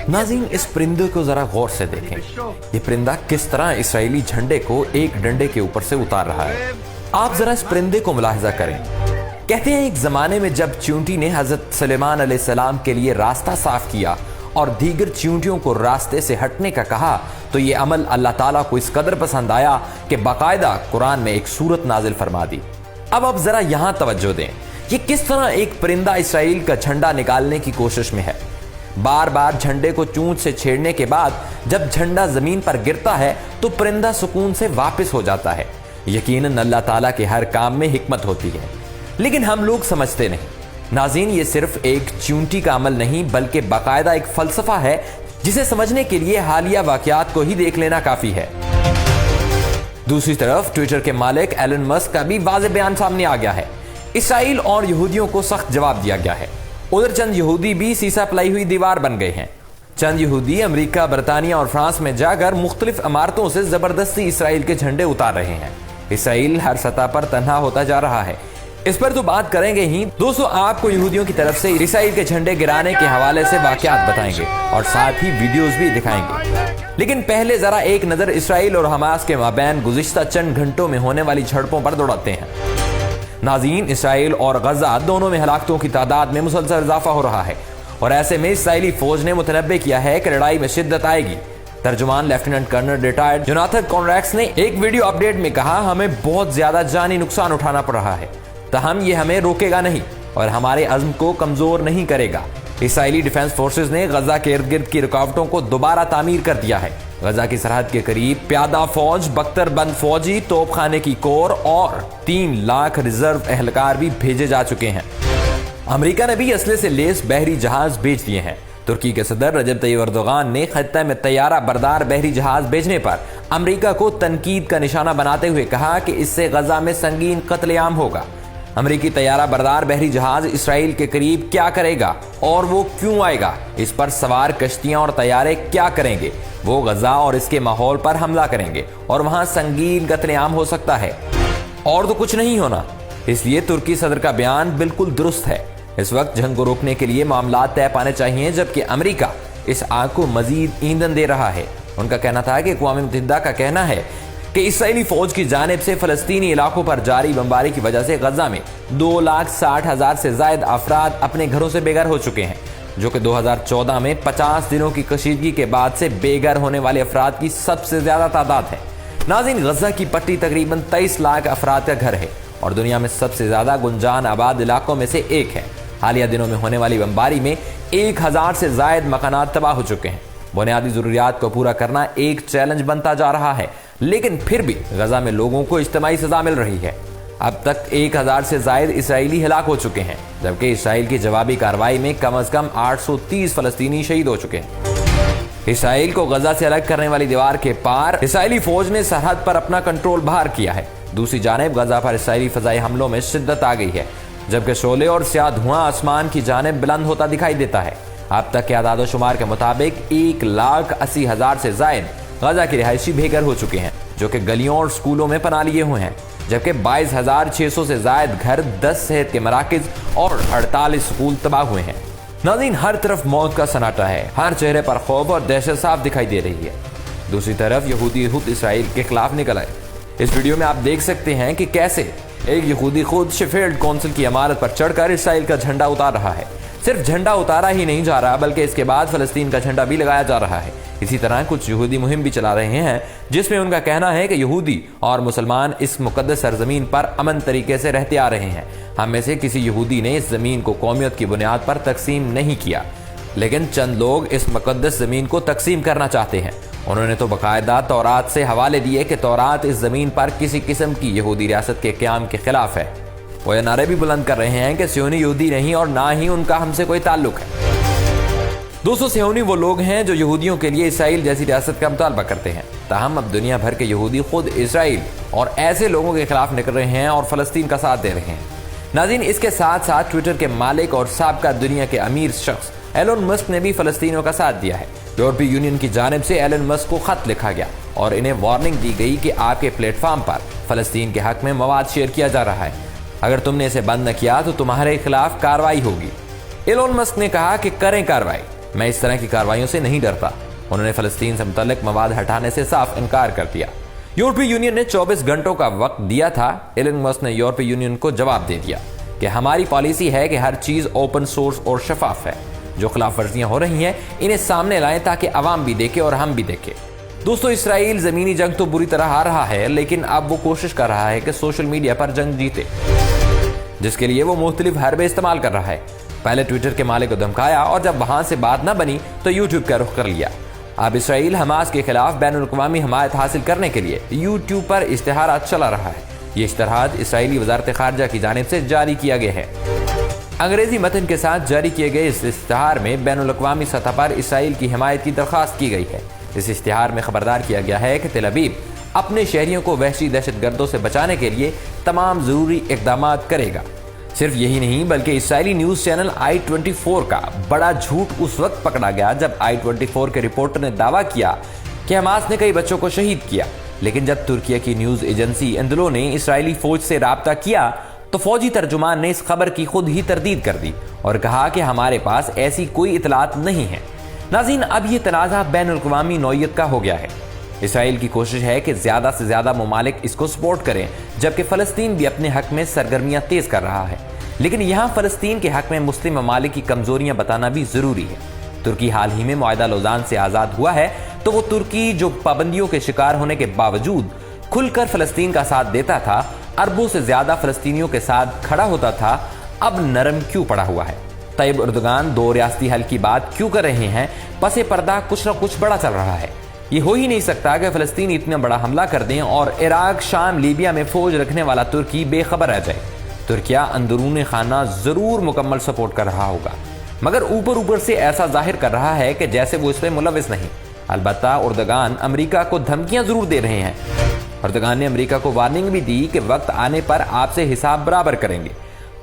नाज़रीन, इस परिंदे को जरा गौर से देखें। ये परिंदा किस तरह इसराइली झंडे को एक डंडे के ऊपर से उतार रहा है। आप जरा इस परिंदे को मुलाहिजा करें। कहते हैं एक जमाने में जब चींटी ने हजरत सुलेमान अलैहिस्सलाम के लिए रास्ता साफ किया और दीगर चींटियों को रास्ते से हटने का कहा, तो ये अमल अल्लाह ताला को इस कदर पसंद आया कि बाकायदा कुरान में एक सूरत नाजिल फरमा दी। अब जरा यहां तवज्जो दें, ये किस तरह एक परिंदा इसराइल का झंडा निकालने की कोशिश में है। बार बार झंडे को चोंच से छेड़ने के बाद जब झंडा जमीन पर गिरता है तो परिंदा सुकून से वापस हो जाता है। यकीनन अल्लाह ताला के हर काम में हिकमत होती है, लेकिन हम लोग समझते नहीं। नाज़रीन, ये सिर्फ एक चींटी का अमल नहीं बल्कि बाकायदा एक फलसफा है, जिसे समझने के लिए हालिया वाकयात को ही देख लेना काफी है। दूसरी तरफ ट्विटर के मालिक एलन मस्क का भी वाज़ेह बयान सामने आ गया है। इसराइल और यहूदियों को सख्त जवाब दिया गया है। उधर चंद यहूदी भी सीसा पलाई हुई दीवार बन गए हैं। चंद यहूदी अमेरिका, बरतानिया और फ्रांस में जाकर मुख्तलिफ इमारतों से जबरदस्ती इसराइल के झंडे उतार रहे हैं। इसराइल हर सतह पर तन्हा होता जा रहा है, इस पर तो बात करेंगे ही। दोस्तों, आपको यहूदियों की तरफ से इसराइल के झंडे गिराने के हवाले से वाकयात बताएंगे और साथ ही वीडियोस भी दिखाएंगे। लेकिन पहले जरा एक नजर इसराइल और हमास के माबैन गुज़िश्ता चंद घंटों में होने वाली झड़पों पर दौड़ाते हैं। नाज़रीन, इसराइल और गजा दोनों में हलाकतों की तादाद में मुसलसल इजाफा हो रहा है और ऐसे में इसराइली फौज ने मुतनब्बे किया है कि लड़ाई में शिद्दत आएगी। तर्जुमान lieutenant colonel retired Jonathan Conrad's ने एक वीडियो अपडेट में कहा, हमें बहुत ज्यादा जानी नुकसान उठाना पड़ रहा है, तहम ये हमें रोकेगा नहीं और हमारे अज़्म को कमजोर नहीं करेगा। इसराइली डिफेंस फोर्सेस ने गजा के इर्द गिर्द की रुकावटों को दोबारा तामीर कर दिया है। गजा की सरहद के करीब प्यादा फौज, बख्तरबंद फौजी, तोपखाने की कोर और 3 लाख रिजर्व एहलकार भी भेजे जा चुके हैं। अमेरिका ने भी असले से लेस बहरी जहाज भेज दिए हैं। तुर्की के सदर रजब तय्यब एर्दोगान ने खत्ते में तैयारा बरदार बहरी जहाज भेजने पर अमेरिका को तनकीद का निशाना बनाते हुए कहा कि इससे गजा में संगीन कत्लेआम होगा। अमेरिकी तैयारा बरदार बहरी जहाज इसराइल के करीब क्या करेगा और वो क्यों आएगा, इस पर सवार कश्तियां और तैयारे क्या करेंगे। वो गजा और इसके माहौल पर हमला करेंगे और वहां संगीन कत्लेआम हो सकता है और तो कुछ नहीं होना। इसलिए तुर्की सदर का बयान बिल्कुल दुरुस्त है। इस वक्त जंग को रोकने के लिए मामला तय पाने चाहिए, जबकि अमेरिका इस आग को मजीद ईंधन दे रहा है। उनका कहना था कि अक़वाम मुत्तहिदा का कहना है कि इसराइली फौज की जानिब से फलस्तीनी इलाकों पर जारी बमबारी की वजह से गजा में 2,60,000 से ज्यादा अफराद अपने घरों से बेघर हो चुके हैं, जो कि 2014 में 50 दिनों की कशीदगी के बाद से बेघर होने वाले अफराद की सबसे ज्यादा तादाद है। नाज़रीन, गजा की पट्टी तकरीबन 23 लाख अफराद का घर है और दुनिया में सबसे ज्यादा गुंजान आबाद इलाकों में से एक है। हालिया दिनों में होने वाली बमबारी में 1000 से ज्यादा मकानात तबाह हो चुके हैं। बुनियादी जरूरियात को पूरा करना एक चैलेंज बनता जा रहा है, लेकिन फिर भी गजा में लोगों को इज्तिमाई सजा मिल रही है। अब तक 1000 से ज्यादा इसराइली हलाक हो चुके हैं, जबकि इसराइल की जवाबी कार्रवाई में कम से कम 830 फलस्तीनी शहीद हो चुके हैं। इसराइल को गजा से अलग करने वाली दीवार के पार इसराइली फौज ने सरहद पर अपना कंट्रोल बाहर किया है। दूसरी जानिब गजा पर इसराइली फजाई हमलों में शिद्दत आ गई है, जबकि शोले और स्याह धुआं आसमान की जानिब बुलंद होता दिखाई देता है। अब तक के आदाद शुमार के मुताबिक 1,80,000 से ज्यादा गजा के रिहायशी बेघर हो चुके हैं, जो कि गलियों और स्कूलों में पनाह लिए हुए हैं, जबकि 22,600 से ज्यादा घर, 10 सेहत के मराकज और 48 स्कूल तबाह हुए हैं। नाज़रीन, हर तरफ मौत का सन्नाटा है, हर चेहरे पर खौफ और दहशत साफ दिखाई दे रही है। दूसरी तरफ यहूदी खुद इसराइल के खिलाफ निकल आए। इस वीडियो में आप देख सकते हैं कि कैसे एक यहूदी खुद शेफील्ड काउंसिल की इमारत पर चढ़कर इसराइल का झंडा उतार रहा है। सिर्फ झंडा उतारा ही नहीं जा रहा, बल्कि इसके बाद फलस्तीन का झंडा भी लगाया जा रहा है। इसी तरह कुछ यहूदी मुहिम भी चला रहे हैं, जिसमें उनका कहना है कि यहूदी और मुसलमान इस मुकद्दस सरजमीन पर अमन तरीके से रहते आ रहे हैं। हम में से किसी यहूदी ने इस जमीन को कौमियत की बुनियाद पर तकसीम नहीं किया, लेकिन चंद लोग इस मुकद्दस जमीन को तकसीम करना चाहते हैं। उन्होंने तो बाकायदा तौरात से हवाले दिए कि तौरात इस जमीन पर किसी किस्म की यहूदी रियासत के क़याम के खिलाफ है। वो ये नारे भी बुलंद कर रहे हैं कि सियोनी यहूदी नहीं और ना ही उनका हमसे कोई ताल्लुक है। दोस्तों, सियोनी वो लोग हैं जो यहूदियों के लिए इसराइल जैसी रियासत का मुतालबा करते हैं। ताहम अब दुनिया भर के यहूदी खुद इसराइल और ऐसे लोगों के खिलाफ निकल रहे हैं और फलस्तीन का साथ दे रहे हैं। नाज़रीन, इसके साथ साथ ट्विटर के मालिक और साबका दुनिया के अमीर शख्स एलन मस्क ने भी फलस्तीनियों का साथ दिया है। यूरोपीय यूनियन की जानिब से एलन मस्क को खत लिखा गया और इन्हें वार्निंग दी गई कि आपके प्लेटफॉर्म पर फलस्तीन के हक में मवाद शेयर किया जा रहा है। अगर तुमने इसे बंद न किया तो तुम्हारे खिलाफ कार्रवाई होगी। एलोन मस्क ने कहा कि करें कार्रवाई, मैं इस तरह की कार्रवाइयों से नहीं डरता। उन्होंने फलस्तीन से मुतल्लिक मवाद हटाने से साफ इनकार कर दिया। यूरोपीय यूनियन ने 24 घंटों का वक्त दिया था। एलोन मस्क ने यूरोपीय यूनियन को जवाब दे दिया कि हमारी पॉलिसी है कि हर चीज ओपन सोर्स और शफाफ है। जो खिलाफ वर्जियां हो रही हैं इन्हें सामने लाएं ताकि अवाम भी देखे और हम भी देखें। दोस्तों, इसराइल जमीनी जंग तो बुरी तरह हार रहा है, लेकिन अब वो कोशिश कर रहा है कि सोशल मीडिया पर जंग जीते, जिसके लिए वो मुख्तलिफ हरबे इस्तेमाल कर रहा है। पहले ट्विटर के मालिक को धमकाया और जब वहां से बात न बनी तो यूट्यूब का रुख कर लिया। अब इसराइल हमास के खिलाफ बैनुल-अक़वामी हमायत हासिल करने के लिए यूट्यूब पर इश्तिहारात चला रहा है। ये इश्तिहारात इसराइली वज़ारत ख़ारजा की जानिब से जारी किया गया है। अंग्रेजी मतन के साथ जारी किए गए इस इश्तिहार में बैनुल-अक़वामी सतह पर इसराइल की हिमायत की दरख्वास्त की गई है। इस इश्तिहार में खबरदार किया गया है कि तेल अवीव अपने शहरियों को वहशी दहशतगर्दों से बचाने के लिए तमाम ज़रूरी इक़दाम करेगा। सिर्फ यही नहीं बल्कि इसराइली न्यूज़ चैनल i24 का बड़ा झूठ उस वक्त पकड़ा गया जब i24 के रिपोर्टर ने दावा किया कि हमास ने कई बच्चों को शहीद किया। लेकिन जब तुर्की की न्यूज़ एजेंसी एंदलो ने इसराइली फौज से राब्ता किया तो फौजी तर्जुमान ने इस खबर की खुद ही तरदीद कर दी और कहा कि हमारे पास ऐसी कोई इतलात नहीं है। नाज़रीन, अब ये तनाज़ा बैनुल-अक़वामी नौइयत का हो गया है। इसराइल की कोशिश है कि ज़्यादा से ज़्यादा ममालिक इसको सपोर्ट करें, जबकि फ़लस्तीन भी अपने हक में सरगर्मियाँ तेज़ कर रहा है। लेकिन यहाँ फ़लस्तीन के हक में मुस्लिम ममालिक की कमज़ोरियाँ बताना भी ज़रूरी है। तुर्की हाल ही में मुआहदा लौज़ान से आज़ाद हुआ है, तो वो तुर्की जो पाबंदियों के शिकार होने के बावजूद खुलकर फ़लस्तीन का साथ देता था, अरबों से ज़्यादा फ़लस्तीनियों के साथ खड़ा होता था, अब नरम क्यों पड़ा हुआ है? तैयब एर्दोगान दो रियासती हल की बात क्यों कर रहे हैं? पसे पर्दा कुछ न कुछ बड़ा चल रहा है। ये हो ही नहीं सकता कि फ़लस्तीन इतना बड़ा हमला कर दें और इराक, शाम, लीबिया में फौज रखने वाला तुर्की बेखबर रह जाए। तुर्किया अंदरूनी खाना ज़रूर मुकम्मल सपोर्ट कर रहा होगा, मगर ऊपर ऊपर से ऐसा जाहिर कर रहा है कि जैसे वो इसमें मुलविस नहीं। अलबत्ता एर्दोगान अमेरिका को धमकियां ज़रूर दे रहे हैं। एर्दोगान ने अमेरिका को वार्निंग भी दी कि वक्त आने पर आपसे हिसाब बराबर करेंगे।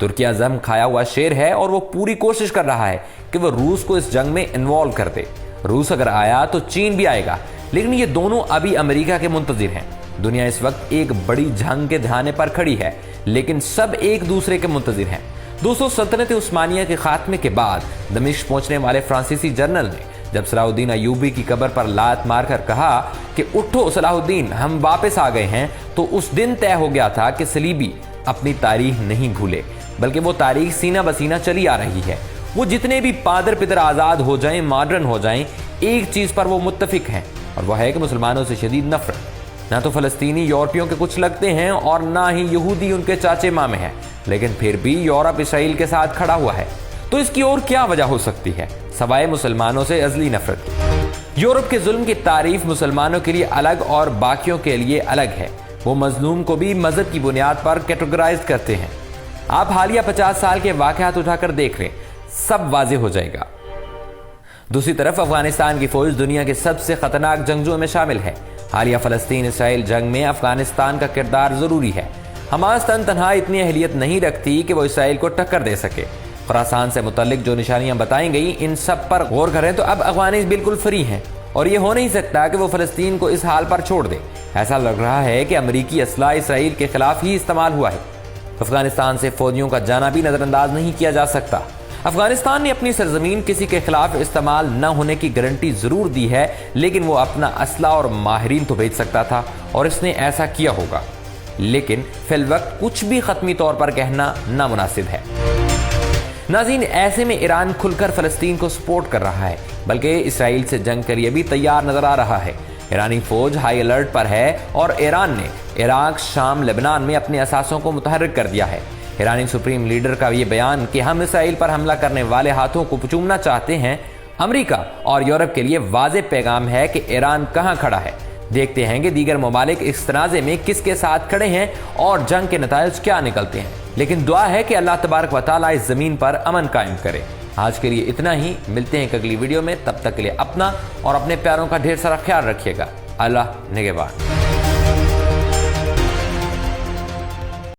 तुर्किया जम खाया हुआ शेर है और वो पूरी कोशिश कर रहा है कि वो रूस को इस जंग में इन्वॉल्व कर दे। रूस अगर आया तो चीन भी आएगा, लेकिन ये दोनों अभी अमेरिका के मुंतज़िर हैं। दुनिया इस वक्त एक बड़ी जंग के ध्यान पर खड़ी है, लेकिन सब एक दूसरे के मुंतज़िर हैं। दोस्तों, सल्तनत उस्मानिया के खात्मे के बाद दमिश्क पहुंचने वाले फ्रांसीसी जनरल ने जब सलाहुद्दीन अयूबी की कब्र पर लात मारकर कहा कि उठो सलाहुद्दीन, हम वापस आ गए हैं, तो उस दिन तय हो गया था कि सलीबी अपनी तारीख नहीं भूले, बल्कि वो तारीख सीना बसीना चली आ रही है। वो जितने भी पादर पितर आज़ाद हो जाएं, मॉडर्न हो जाएं, एक चीज़ पर वो मुत्तफिक हैं, और वह है कि मुसलमानों से शदीद नफरत। ना तो फ़लस्तीनी यूरोपियों के कुछ लगते हैं और ना ही यहूदी उनके चाचे मामे हैं, लेकिन फिर भी यूरोप इसराइल के साथ खड़ा हुआ है। तो इसकी और क्या वजह हो सकती है सवाए मुसलमानों से अज़ली नफरत की? यूरोप के जुल्म की तारीफ मुसलमानों के लिए अलग और बाकियों के लिए अलग है। वो मजलूम को भी मजहब की बुनियाद पर कैटेगराइज करते हैं। आप हालिया 50 साल के वाक़यात उठाकर देख लें, सब वाज़ेह हो जाएगा। दूसरी तरफ अफगानिस्तान की फौज दुनिया के सबसे खतरनाक जंगजुओं में शामिल है। हालिया फ़लस्तीन इसराइल जंग में अफगानिस्तान का किरदार ज़रूरी है। हमास तनहा इतनी अहलियत नहीं रखती कि वो इसराइल को टक्कर दे सके। खुरासान से मुतल्लिक जो निशानियां बताई गई, इन सब पर गौर करें तो अब अफगानिस बिल्कुल फ्री हैं और ये हो नहीं सकता कि वो फ़लस्तीन को इस हाल पर छोड़ दे। ऐसा लग रहा है कि अमरीकी असला इसराइल के खिलाफ ही इस्तेमाल हुआ है। अफगानिस्तान से फौजियों का जाना भी नज़रअंदाज नहीं किया जा सकता। अफगानिस्तान ने अपनी सरजमीन किसी के खिलाफ इस्तेमाल न होने की गारंटी जरूर दी है, लेकिन वो अपना असला और माहिरीन तो भेज सकता था और इसने ऐसा किया होगा। लेकिन फिलवक्त कुछ भी खत्मी तौर पर कहना नामुनासिब है। नाज़रीन, ऐसे में ईरान खुलकर फ़लस्तीन को सपोर्ट कर रहा है, बल्कि इसराइल से जंग के लिए भी तैयार नजर आ रहा है। ईरानी फौज हाई अलर्ट पर है और ईरान ने इराक, शाम, लेबनान में अपने असासों को मुतहर्रिक कर दिया है। ईरानी सुप्रीम लीडर का ये बयान कि हम इसराइल पर हमला करने वाले हाथों को चूमना चाहते हैं, अमेरिका और यूरोप के लिए वाज़ेह पैगाम है कि ईरान कहां खड़ा है। देखते हैं कि दीगर ममालिक इस तनाज़े में किसके साथ खड़े हैं और जंग के नताइज क्या निकलते हैं। लेकिन दुआ है कि अल्लाह तबारक व तआला इस ज़मीन पर अमन कायम करे। आज के लिए इतना ही, मिलते हैं अगली वीडियो में। तब तक के लिए अपना और अपने प्यारों का ढेर सारा ख्याल रखिएगा। अल्लाह निगहबान।